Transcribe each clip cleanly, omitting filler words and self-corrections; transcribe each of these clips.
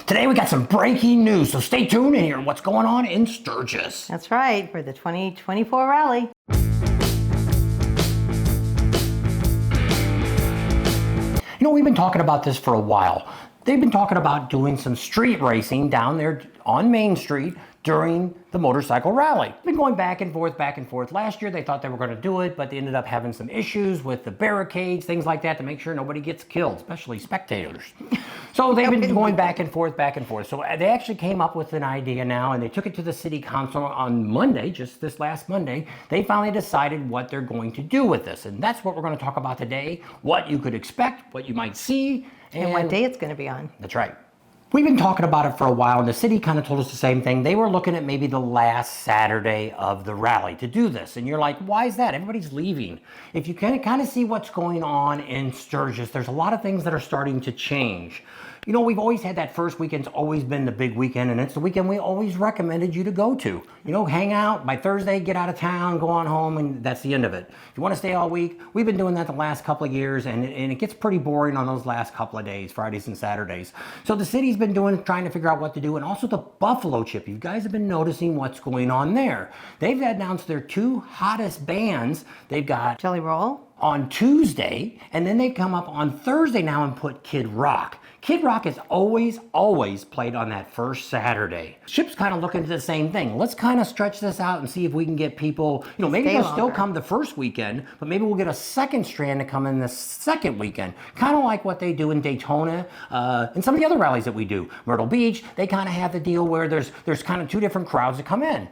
Today we got some breaking news, so stay tuned and hear what's going on in Sturgis. That's right, for the 2024 rally. You know, we've been talking about this for a while. They've been talking about doing some street racing down there on Main Street during the motorcycle rally. Been going back and forth, back and forth. Last year they thought they were going to do it, but they ended up having some issues with the barricades, things like that, to make sure nobody gets killed, especially spectators. So they've been going back and forth, back and forth. So they actually came up with an idea now, and they took it to the city council on Monday, just this last Monday. They finally decided what they're going to do with this, and that's what we're going to talk about today, what you could expect, what you might see, and what day it's going to be on. That's right. We've been talking about it for a while, and the city kind of told us the same thing. They were looking at maybe the last Saturday of the rally to do this. And you're like, why is that? Everybody's leaving. If you can kind of see what's going on in Sturgis, there's a lot of things that are starting to change. You know, we've always had that first weekend's always been the big weekend, and it's the weekend we always recommended you to go to. You know, hang out, by Thursday, get out of town, go on home, and that's the end of it. If you want to stay all week, we've been doing that the last couple of years, and it gets pretty boring on those last couple of days, Fridays and Saturdays. So the city's been trying to figure out what to do, and also the Buffalo Chip. You guys have been noticing what's going on there. They've announced their two hottest bands. They've got Jelly Roll on Tuesday, and then they come up on Thursday now and put Kid Rock. Kid Rock is always played on that first Saturday. Chip's kind of looking at the same thing. Let's kind of stretch this out and see if we can get people, you know, maybe they'll still come the first weekend, but maybe we'll get a second strand to come in the second weekend. Kind of like what they do in Daytona and some of the other rallies that we do. Myrtle Beach, they kind of have the deal where there's kind of two different crowds that come in.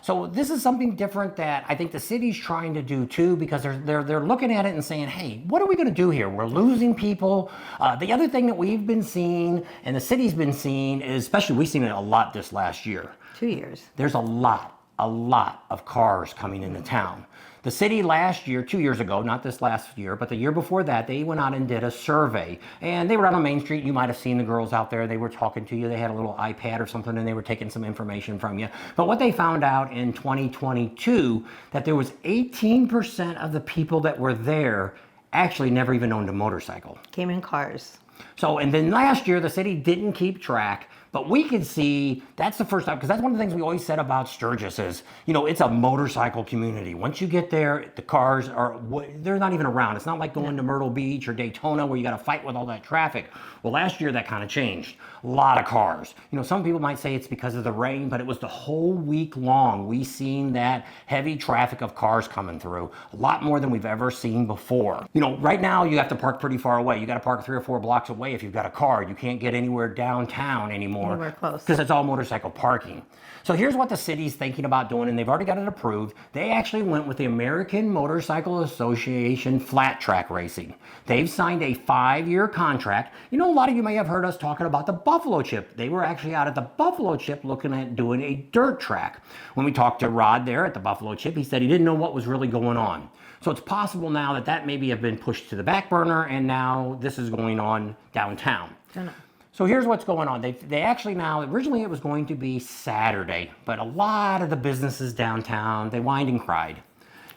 So this is something different that I think the city's trying to do too, because they're looking at it and saying, hey, what are we going to do here? We're losing people. The other thing that we've been seeing and the city's been seeing is, especially we've seen it a lot this last year. 2 years. There's a lot of cars coming into town. The city last year, 2 years ago, not this last year, but the year before that, they went out and did a survey. And they were out on Main Street. You might have seen the girls out there. They were talking to you. They had a little iPad or something, and they were taking some information from you. But what they found out in 2022, that there was 18% of the people that were there actually never even owned a motorcycle. Came in cars. So, and then last year, the city didn't keep track, but we could see that's the first time, because that's one of the things we always said about Sturgis is, you know, it's a motorcycle community. Once you get there, the cars they're not even around. It's not like going to Myrtle Beach or Daytona where you got to fight with all that traffic. Well, last year that kind of changed. A lot of cars. You know, some people might say it's because of the rain, but it was the whole week long. We seen that heavy traffic of cars coming through. A lot more than we've ever seen before. You know, right now you have to park pretty far away. You got to park 3 or 4 blocks away if you've got a car. You can't get anywhere downtown anymore. Anywhere close. Because it's all motorcycle parking. So here's what the city's thinking about doing, and they've already got it approved. They actually went with the American Motorcycle Association flat track racing. They've signed a 5-year contract. You know, a lot of you may have heard us talking about the Buffalo Chip. They were actually out at the Buffalo Chip looking at doing a dirt track. When we talked to Rod there at the Buffalo Chip, he said he didn't know what was really going on. So it's possible now that maybe have been pushed to the back burner, and now this is going on downtown. So here's what's going on. They actually now, originally it was going to be Saturday, but a lot of the businesses downtown, they whined and cried.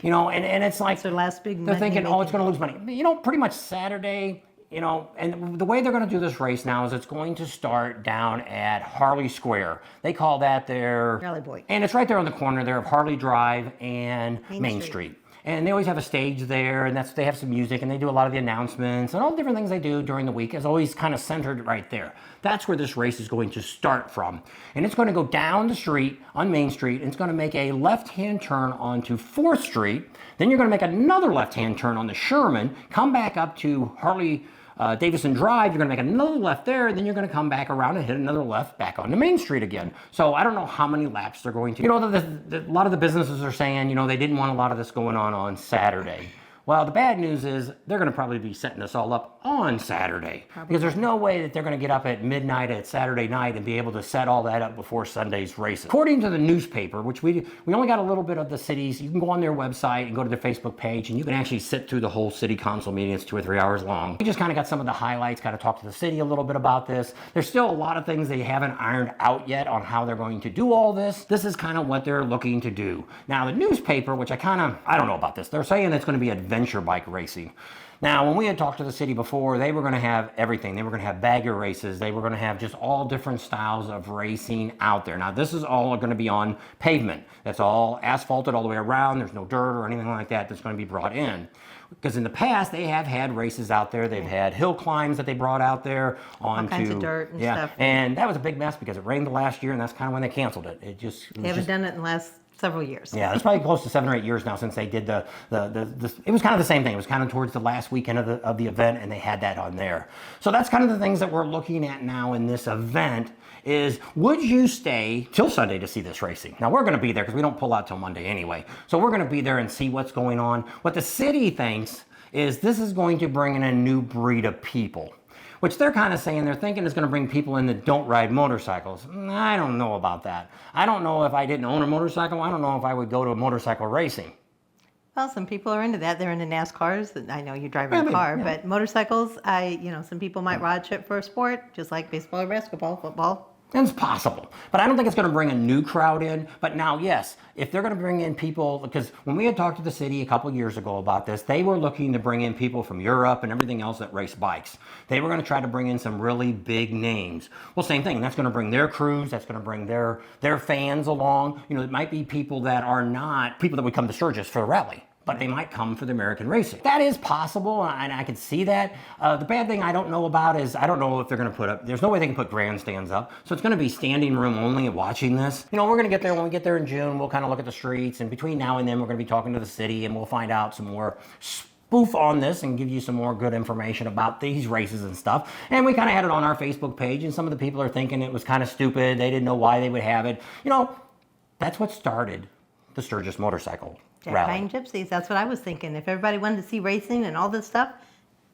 You know, and it's like, it's their last big they're thinking, oh, it's going to lose money. You know, pretty much Saturday, you know, and the way they're going to do this race now is it's going to start down at Harley Square. They call that their Rally Boy. And it's right there on the corner there of Harley Drive and Main Street. And they always have a stage there, and they have some music, and they do a lot of the announcements and all the different things they do during the week is always kind of centered right there. That's where this race is going to start from. And it's going to go down the street on Main Street, and it's going to make a left-hand turn onto 4th Street. Then you're going to make another left-hand turn on the Sherman, come back up to Harley Davison Drive. You're going to make another left there, and then you're going to come back around and hit another left back onto Main Street again. So I don't know how many laps they're going to. You know, a lot of the businesses are saying, you know, they didn't want a lot of this going on Saturday. Well, the bad news is they're going to probably be setting this all up on Saturday. Because there's no way that they're going to get up at midnight at Saturday night and be able to set all that up before Sunday's races. According to the newspaper, which we only got a little bit of the cities, you can go on their website and go to their Facebook page, and you can actually sit through the whole city council meeting. It's 2 or 3 hours long. We just kind of got some of the highlights, kind of talked to the city a little bit about this. There's still a lot of things they haven't ironed out yet on how they're going to do all this. This is kind of what they're looking to do. Now, the newspaper, which I don't know about this, they're saying it's going to be advanced adventure bike racing. Now, when we had talked to the city before, they were going to have everything. They were going to have bagger races. They were going to have just all different styles of racing out there. Now, this is all going to be on pavement. That's all asphalted all the way around. There's no dirt or anything like that that's going to be brought in. Because in the past, they have had races out there. They've had hill climbs that they brought out there onto... All kinds of dirt and stuff. And that was a big mess because it rained the last year, and that's kind of when they canceled it. They haven't done it in the last several years. Yeah, it's probably close to 7 or 8 years now since they did the it was kind of the same thing. It was kind of towards the last weekend of the event, and they had that on there. So that's kind of the things that we're looking at now in this event is, would you stay till Sunday to see this racing? Now, we're going to be there because we don't pull out till Monday anyway. So we're going to be there and see what's going on. What the city thinks is this is going to bring in a new breed of people, which they're kind of saying they're thinking is going to bring people in that don't ride motorcycles. I don't know about that. I don't know if I didn't own a motorcycle. I don't know if I would go to motorcycle racing. Well, some people are into that. They're into NASCARs. I know you drive a car, but motorcycles, some people might ride it for a sport, just like baseball or basketball, football. It's possible, but I don't think it's going to bring a new crowd in. But now, yes, if they're going to bring in people, because when we had talked to the city a couple years ago about this, they were looking to bring in people from Europe and everything else that race bikes. They were going to try to bring in some really big names. Well, same thing. That's going to bring their crews. That's going to bring their fans along. You know, it might be people that are not people that would come to Sturgis for a rally, but they might come for the American racing. That is possible, and I can see that. The bad thing I don't know about is I don't know if they're going to put up, there's no way they can put grandstands up, so it's going to be standing room only and watching this. You know, we're going to get there, when we get there in June, we'll kind of look at the streets, and between now and then we're going to be talking to the city, and we'll find out some more spoof on this and give you some more good information about these races and stuff. And we kind of had it on our Facebook page, and some of the people are thinking it was kind of stupid, they didn't know why they would have it. You know, that's what started the Sturgis Motorcycle Rally. Buying gypsies, that's what I was thinking. If everybody wanted to see racing and all this stuff,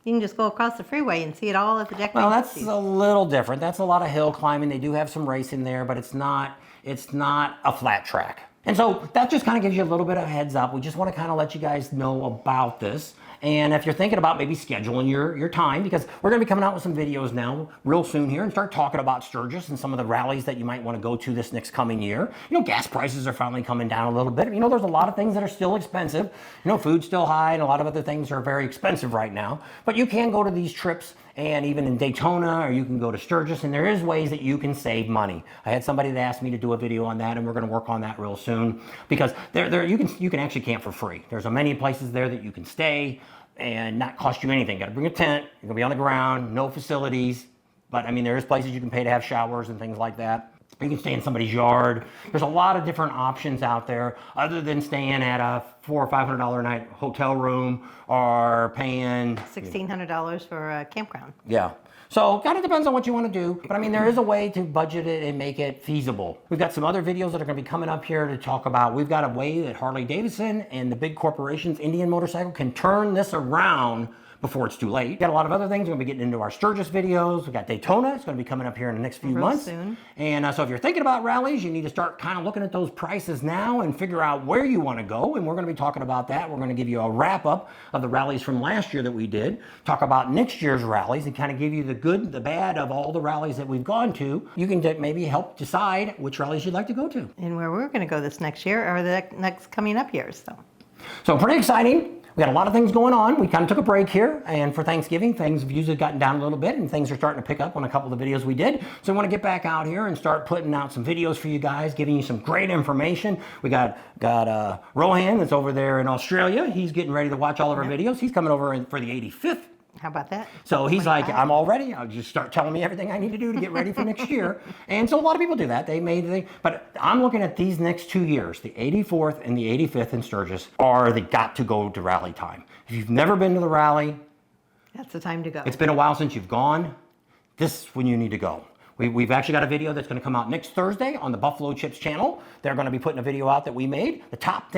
you can just go across the freeway and see it all at the Jack Well, Bang that's Gypsies. a little different. That's a lot of hill climbing. They do have some racing there, but it's not a flat track. And so that just kind of gives you a little bit of a heads up. We just want to kind of let you guys know about this. And if you're thinking about maybe scheduling your time, because we're going to be coming out with some videos now real soon here and start talking about Sturgis and some of the rallies that you might want to go to this next coming year. You know, gas prices are finally coming down a little bit. You know, there's a lot of things that are still expensive. You know, food's still high and a lot of other things are very expensive right now. But you can go to these trips, and even in Daytona, or you can go to Sturgis, and there is ways that you can save money. I had somebody that asked me to do a video on that, and we're going to work on that real soon, because you can actually camp for free. There's many places there that you can stay and not cost you anything. Got to bring a tent. You're gonna be on the ground, no facilities. But I mean, there is places you can pay to have showers and things like that. You can stay in somebody's yard. There's a lot of different options out there other than staying at a $400 or $500 a night hotel room or paying $1,600 for a campground. Yeah. So kind of depends on what you want to do. But I mean, there is a way to budget it and make it feasible. We've got some other videos that are going to be coming up here to talk about. We've got a way that Harley Davidson and the big corporations, Indian Motorcycle, can turn this around before it's too late. We've got a lot of other things. We're going to be getting into our Sturgis videos. We've got Daytona. It's going to be coming up here in the next few months. Soon. And so if you're thinking about rallies, you need to start kind of looking at those prices now and figure out where you want to go. And we're going to be talking about that. We're going to give you a wrap up of the rallies from last year that we did, talk about next year's rallies, and kind of give you the good, the bad of all the rallies that we've gone to. You can maybe help decide which rallies you'd like to go to. And where we're going to go this next year or the next coming up years. So pretty exciting. We got a lot of things going on. We kind of took a break here, and for Thanksgiving, views have gotten down a little bit, and things are starting to pick up on a couple of the videos we did. So I want to get back out here and start putting out some videos for you guys, giving you some great information. We got Rohan that's over there in Australia. He's getting ready to watch all of our videos. He's coming over for the 85th. How about that? So he's like, I'm all ready. I'll just start telling me everything I need to do to get ready for next year. And so a lot of people do that. But I'm looking at these next 2 years, the 84th and the 85th in Sturgis are the got to go to rally time. If you've never been to the rally, that's the time to go. It's been a while since you've gone. This is when you need to go. We've actually got a video that's going to come out next Thursday on the Buffalo Chips channel. They're going to be putting a video out that we made, the top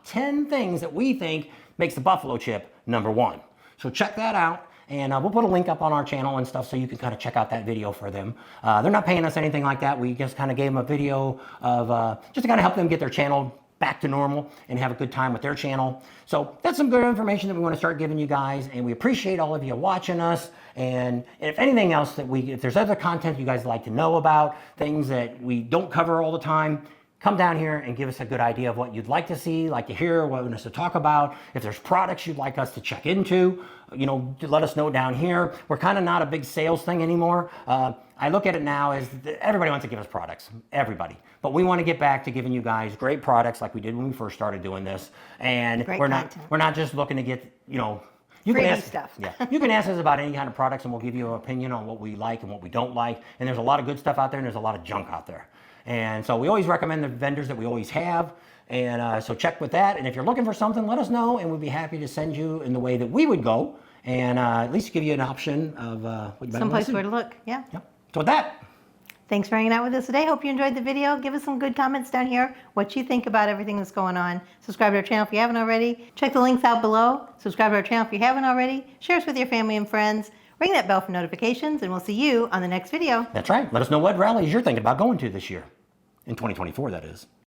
10 things that we think makes the Buffalo Chip #1. So check that out, and we'll put a link up on our channel and stuff so you can kind of check out that video for them. They're not paying us anything like that. We just kind of gave them a video of just to kind of help them get their channel back to normal and have a good time with their channel. So that's some good information that we want to start giving you guys, and we appreciate all of you watching us. And if anything else if there's other content you guys like to know about, things that we don't cover all the time, come down here and give us a good idea of what you'd like to see, like to hear, what you want us to talk about. If there's products you'd like us to check into, let us know down here. We're kind of not a big sales thing anymore. I look at it now as everybody wants to give us products, everybody. But we want to get back to giving you guys great products like we did when we first started doing this. And we're not just looking to get, you can ask stuff. Yeah, you can ask us about any kind of products and we'll give you an opinion on what we like and what we don't like. And there's a lot of good stuff out there and there's a lot of junk out there. And so we always recommend the vendors that we always have. And so check with that. And if you're looking for something, let us know and we'd be happy to send you in the way that we would go. And at least give you an option of what you might someplace where to look. Yeah. Yep. So with that, thanks for hanging out with us today. Hope you enjoyed the video. Give us some good comments down here, what you think about everything that's going on. Subscribe to our channel if you haven't already. Check the links out below. Subscribe to our channel if you haven't already. Share us with your family and friends. Ring that bell for notifications, and we'll see you on the next video. That's right. Let us know what rallies you're thinking about going to this year. In 2024, that is.